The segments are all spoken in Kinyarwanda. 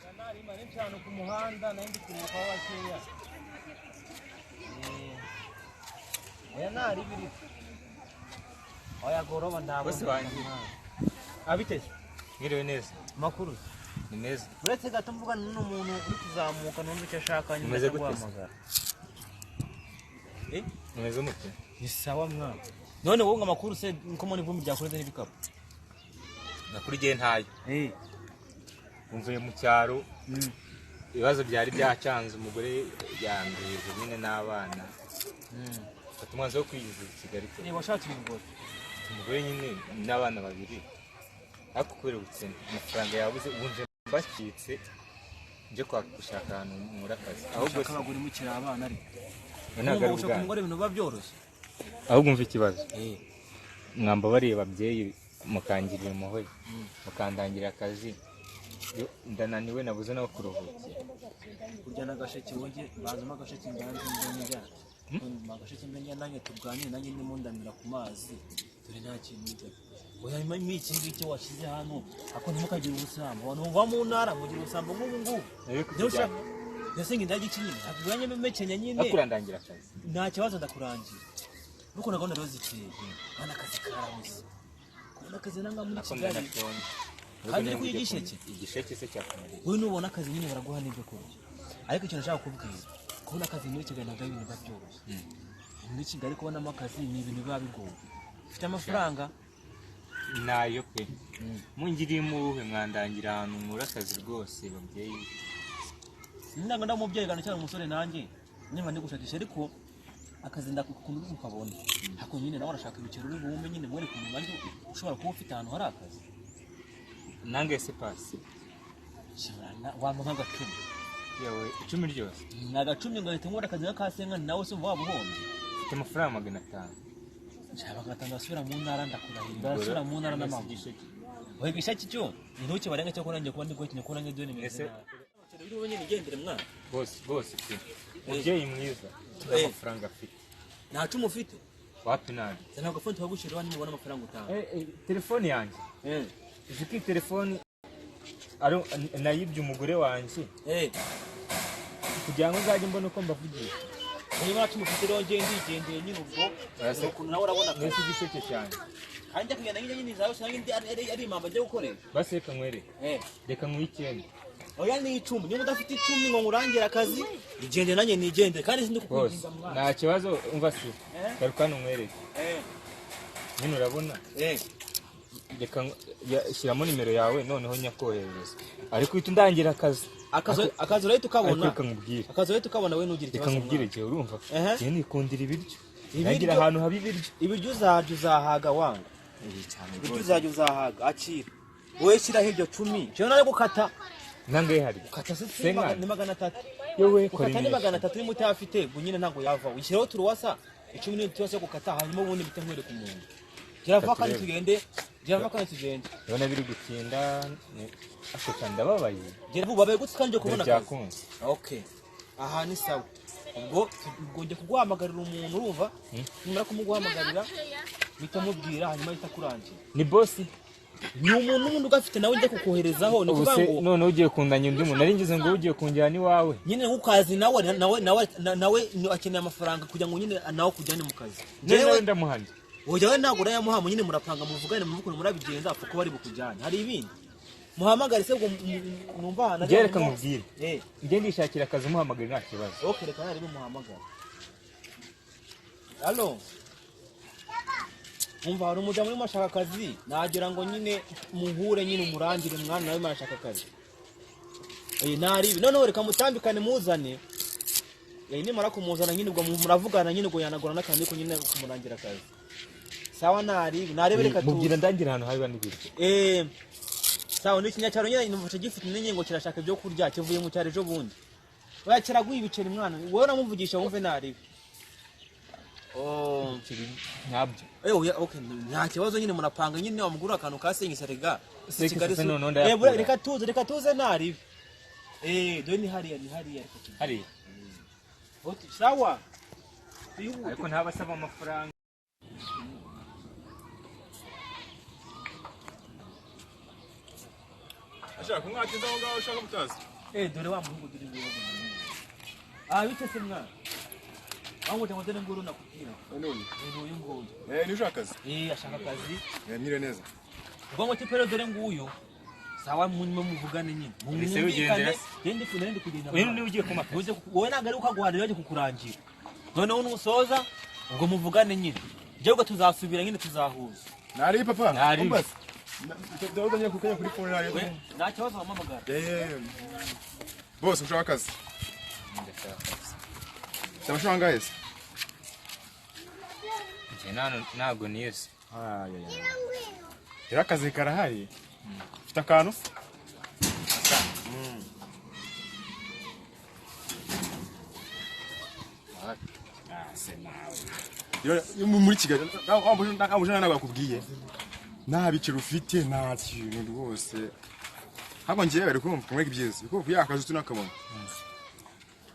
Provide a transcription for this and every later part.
Yanari mane cyane ku muhanda nandi kuruka wakeya. Yanari biri. Oya goroba ndabo. Bose bangi. Abiteze. Ngiriwe neza. Makuru. Ni neza. Uretse gato mvugana n'umuntu uri kuzamuka numva icyo ashaka nyine Umeze gute? guhamagara. Umeze mute? Ni sawa mwana. None wowe ngamakuru se nko muri vumbi byakoreze n'ibikapu. Nakuri giye ntayo. Umvuye mu cyaro. Ibibazo byari byacanze umugore yanduye nyine n'abana. Fata umwanzo wo kwiyiza Kigali. Ni washatse umugore. Umugore nyine n'abana babiri. Ariko kubera ubukene amafaranga yabuze ubunje mbakitse nje gushaka ahantu muri akazi. Ahubwo akabagura imukira abana ari. Ntabwo ari ushaka umugore ibintu babyoroshye. Ahubwo mva ikibazo. Mwamba bari ababyeyi mukangirira impuhwe. Mukandangira akazi. Ndananiwe nabuze nawe kuruhukira. Kurya n'agasheke wonge bazuma agasheke ndanze njya. Magasheke njya nanjye tuganire nanjye ndimo ndamira ku mazi. Dore nta kintu njya. Oya iki ngiki washize hano ako ntimukagira ubusambo. Abantu bava mu ntara mugira ubusambo nk'ubu. Yasenga ndaje kinini. Akuganye memekenya nyine. Akurandangira akazi. Nta kibazo ndakurangira. Nuko nagona rozi cyeye. Bana akazi karamuze. Kubona akazi nanga muri Kigali. Kandi ku igisheke. Igisheke se cyakamara. Wowe nubona akazi nyine baraguha n'ibyo kurya. Ariko ikintu nashaka kubwira. Kubona akazi muri Kigali ntabwo ari ibintu byoroshye. Muri Kigali kubonamo akazi ni ibintu biba bigoye. Ufite amafaranga nayo pe. Mungiriye muhe mwandangira ahantu muri akazi rwose babyeyi. Ndanga ndamubyeyi gano cyane umusore nanjye. Nyuma ndi gushakisha ariko akazi ndakukunda ukabona. Hako nyine nawe arashaka ibicero uri bume nyine mwere kumenya ushobora kuba ufite ahantu hari akazi. Nange se pasi. Shirana wampa nk'agacumi. Yawe 10 ryose. Nagacumi ngo leta ngora akazi n'akasenga nawe se waba uhombye. Mfite amafaranga 500. Cyaba gatanga asubira mu ntara ndakurahira. Asubira mu ntara n'amagishe. Oye gishaki cyo intoki barenga cyo kurangiye kuba ndi gukina ko nange done meze. Uri ubonye nigendere mwana. Bose pe. Mubyeyi mwiza. Amafaranga afite. Nta cumu ufite? Wapi nani? Sana gafone twagushira bani mubona amafaranga utanga. Telefone yanjye. Iziki telefone aro nayibye umugore wanje. Kugira ngo nzaje mbone uko mbavugiye. Niba tumufite ronge ndigendeye nyine ubwo nawe urabona ko nese gisheke cyane. Kandi kugenda nyine zawe sange ari impamba byo gukorera. Base reka nkwere. Reka nkwicyende. Oya ni 10 niba udafite 10 ngo ngurangira akazi igende nanye nigende kandi sindi kukurinda mwana. Nta kibazo umva se. Garukana nkwereke. Nyine urabona? Reka shyiramo nimero yawe noneho nyakohereza. Ariko uhita undangira akazi. Akazi rero tukabona. Reka nkubwire. Akazi rero tukabona we nugira ikibazo. Reka nkubwire je urumva? Je nikundira ibiryo. Nagira ahantu habi ibiryo. Ibiryo uzaje uzahaga wanga. Ibiryo uzaje uzahaga akira. Wowe shyira hiryo 10. Je nari gukata. Nange hari. Kata se ni 300. Yewe kata ni 300 uri mutafite gunyine ntago yava. Wishyiraho turuwasa 10 ni cyose gukata hanyuma ubundi bite nkwere ku muntu. Girava kandi tugende. Yona biri gutinda ashaka ndababaye. Girava babaye gutse kandi kubona akazi. Okay. Aha ni sawa. Ubwo ngiye kuguhamagarira umuntu urumva? Nimara kumuguhamagarira bitamubwira hanyuma itakurangira. Ni boss. Ni umuntu n'umuntu ugafite nawe njye kukoherezaho ni kuvuga ngo none ugiye kundanya undi muntu nari ngize ngo ugiye kunjyana iwawe. Nyine nk'ukazi nawe akeneye amafaranga kugira ngo nyine nawe kujyane mu kazi. Nawe ndamuhanye. Oya ntabwo urayamuha nyine murapanga muvugane muvukure murabigenza apfa ko bari bukujyana. Hari ibindi. Muhamagare se ngo numva hana. Gereka mubwire. Nge ndishakira akazi muhamagare nta kibazo. Okay reka nari muhamagara. Allo. Umva hari umudamu urimo ashaka akazi nagira ngo nyine muhure nyine umurangire mwana nawe marashaka akazi. Nari none reka mutambikane muzane. Nimara kumuzana nyine ubwo muravugana nyine ngo yanagora n'akandi ko nyine kumurangira akazi. Sawa narebe reka tu. Mubwira ndangira hano habiba n'ibiryo. Sawa n'ikinyacyaro nyine numva gifite n'inyengo ngo kirashaka ibyo kurya kivuye mu cyaro ejo bundi. Oya kiraguye ibiceri mwana. Wowe namuvugisha wumve nari. Kiri nyabyo. Oya okay nta kibazo nyine murapanga nyine wamugura akantu kasenyisa rega. Kigali none reka tuze nari. Dore ni hariya reka tu. Hariya. Sawa. Ariko ntabasaba amafaranga. shaka kumwakiza aho ngaho ushaka mutazi. Dore wa muhungu dore ngo. Bite se mwana? Wangu tamutene nguru nakubwira. None. Uyu nguyu. Ni ushaka akazi? Ashaka akazi. Mire neza. Ubwo tipero dore nguyu. Sawa munyuma muvugane nyine. Ese ugendera. Yende funende kugenda. Wewe ni ugiye kumaka. Wowe nagari ukagwara yaje kukurangira. None uno usoza ubwo muvugane nyine. Je ubwo tuzasubira nyine tuzahuza. Nari papa. Nari. Ndavuga nyine kukanya kuri phone nari. Nta kibazo wamamagara. Boss ushaka akazi? Samashwa ngahe se? Ntago niyose. Era akazi karahari. Ufite akantu? Muri Kigali ndakabujana nabakubwiye nta biciro ufite nta kintu rwose hako ngiye bari kumva kumwe ibyiza kuko yakaje tunakabona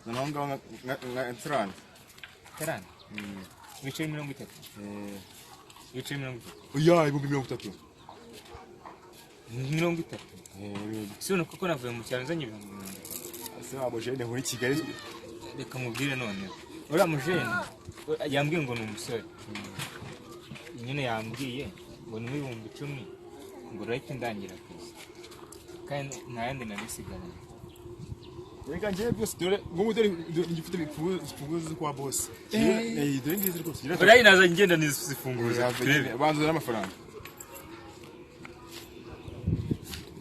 nanonga nka Trans Ibiceri 30. Ibiceri 30. Oya ibumbi 30. 30. Sino kuko navuye mu cyaro nzanye 30. Ase abojene muri Kigali Reka mubwire none. Ora mujene yambwiye ngo ni umusore. Nyine yambwiye ngo ni 10,000 ngo rayite ndangira akazi. Kandi nayandi narisigana. Reka ngiye byose dore ngo dore ngifite ifunguzo kwa boss. Dore ngize rwose. Ora inaza ngenda nizifunguza. Banzo n'amafaranga.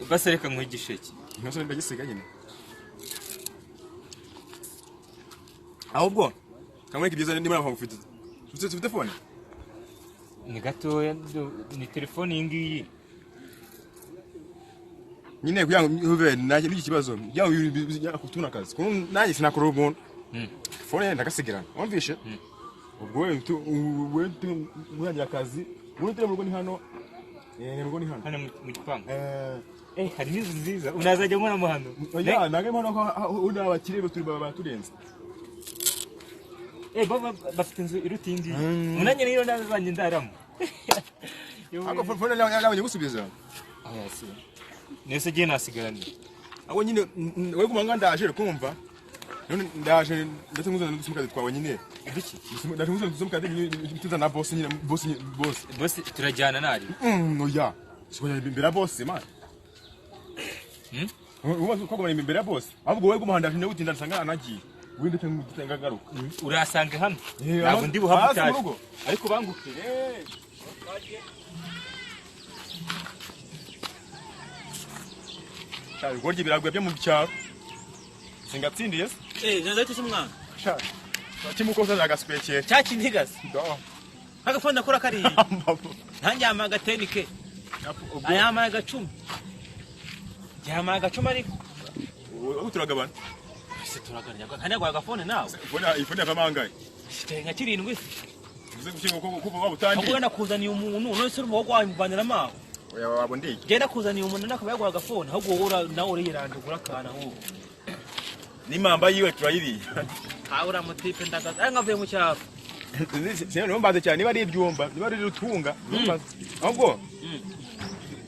Basi reka nk'igisheke. Ntaso ndagisiga nyine. Ahubwo kamwe kibyiza ndimo nakufite. Ufite phone? Ni gatoya ni telefone yingiyi. Nyine kugira ngo uve naje n'iki kibazo. Yawe kutuna akazi. Kuko nanjye sinakora ubuntu. Phone ndagasigirana. Wumvishe? Ubwo wewe muyangira akazi. Umuntu mu rugo ni hano. Rugo ni hano. Hano mu gipangu. Hari nizo nziza. Unazajya mwana muhando. Oya, nage mwana ko una bakire turi baturenze. Baba bafite inzu irutindi. Munanye niyo ndazanye ndaramo. Ako phone yawe gusubiza. Aya si. Nese je nasigaranye. Abo nyine we kumanga ndaje kumva. None ndaje ndatunguza n'udusumukazi twawe nyine. Ibiki? Ndatunguza n'udusumukazi tuza na boss nyine boss. Turajyana nari. Oya. Sikonya imbere boss man. Uba ukagoma imbere boss. Ahubwo we gumuhandaje ne utinda nsanga anagiye. Winde cyangwa gutanga garuka. Urasanga hamwe. Ntabwo ndi buhamutaje. Ariko banguke. Cyari gorye biragwa byo mu cyaro. Singatsindiye se? Nazahita simwana. Sha. Timukoza agaspekere. Cyakintigase. Do. Agafona kora kari. Ntanjyama agatenike. Ayama agacumi. Yama agacumi ariko. Ubu turagabana. Turaganya kandi agwa agafone nawe. Ifone akamangaye. Nka 7. Uze gushinga kuko wabutangiye. Ahubwo nakuzaniye umuntu none se urimo gwambanira amaho. Oya wabo ndiki. Genda kuzaniye umuntu nakaba agafone ahubwo wowe nawe uriyiranda gurakana ahubwo. Ni mamba yiwe turayiriye. Ura mutipe ndagaza ngavuye mu cyaro. Sino nombaze cyane niba ari ibyumba niba ari rutunga nombaze. Ahubwo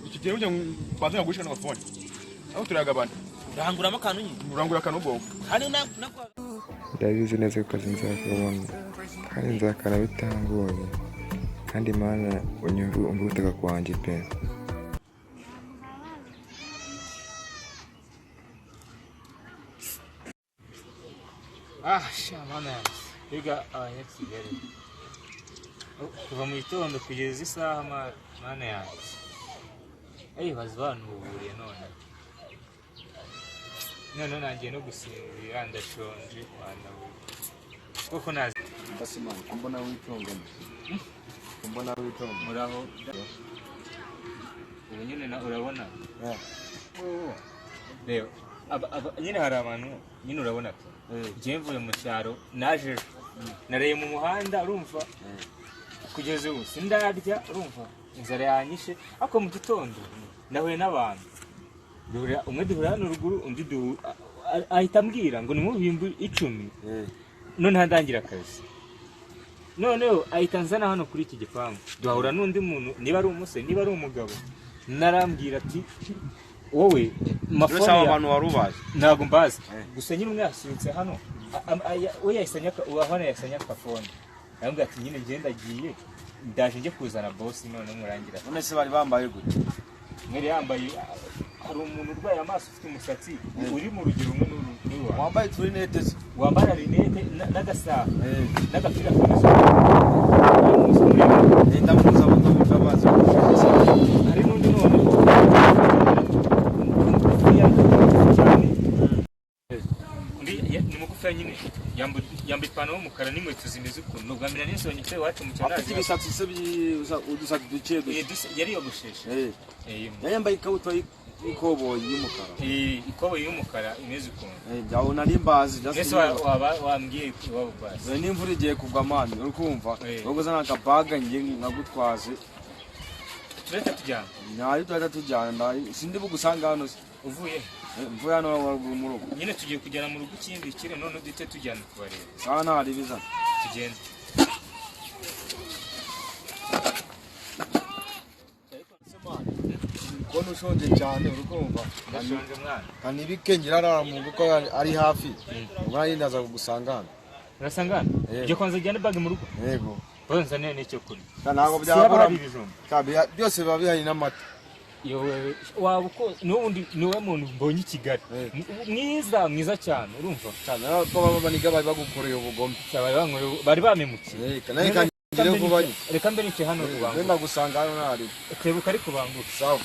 iki kintu cyo baza gushika na phone. Aho turagabana. Uranguramo akantu nyine. Urangura akantu ubwo. Hari nakwa. Ndabizi neza ko nzakubona kandi nzakana bitangoye kandi Imana unyumve ubutaka kwanjye pe. Shamana. Biga Kigali. Kuva mu gitondo kugeza isaha mana yanjye. Bazwana uburiye none. None nagiye no gusinzira ndashonje Rwanda. Koko nazi. Basima kumbona witongana. Kumbona witongana. Muraho. Ubu nyine na urabona. Reba nyine hari abantu nyine urabona ko. Ngiye mvuye mu cyaro naje nareye mu muhanda urumva. Kugeza ubu sindarya urumva. Inzara yanyishe ako mu gitondo nahuye n'abantu. Umwe duhura hano ruguru undi ahita ambwira ngo ni mu bihumbi 10. None handangira akazi. Noneho ahita nzana hano kuri iki gipangu. Duhura n'undi muntu niba ari umusore niba ari umugabo. Narambwira ati wowe Uretse aba bantu warubaje. ntabwo mbazi gusa nyine umwe yasohotse hano we yahise hano yahise akafone arambwira ati nyine ngenda agiye ndaje njye kuzana boss none murangira None se bari bambaye gute? mwere yambaye hari umuntu urwaye amaso ufite umusatsi uri mu rugero rumwe n'uruwa Wambaye turinete se. wambara rinete n'agasaha n'agapira kameze Ndamuza abagabo babaza. hari n'undi none ni mugufi nyine yambaye ipantaro y'umukara n'inkweto zimeze ukuntu ubwa mbere nisonye cyo iwacu mu cyaro Afite ibisatsi se udusatsi duke duke. yari yogosheshe Yambaye ikabutura y'ikoboyi y'umukara. ikoboyi y'umukara imeze ukuntu Byawo nari mbazi. ese wambwiye iwabo basi N'imvura igiye kugwa mani uri kumva ubwo zana akabaga ngiye nkagutwaze tureta tujyana ntari turahita tujyana sindi bugusanga hano se uvuye mvuye hano waruguru mu rugo nyine tugiye kujyana mu rugo ikindi kire none duhite tujyana kubareba sawa ntari bizana tugende Kono ushonje cyane uri kumva ndashonje mwana kandi bikengera arara mu rugo ari hafi ubwo nari ndaza kugusanga hano urasangana ibyo kwanza ujyane bag mu rugo yego bonza n'icyo kuri ntabwo byakora ibijumba byose biba bihari n'amata waba uko n'ubundi niwe muntu mbonye i Kigali mwiza cyane urumva cyane ko baba niga bari bagukoreye ubugome bari bamemukiye reka mbere vuba reka mbere nicyo hano kubangura wenda gusanga hano ntari tebuka ari kubangura sawa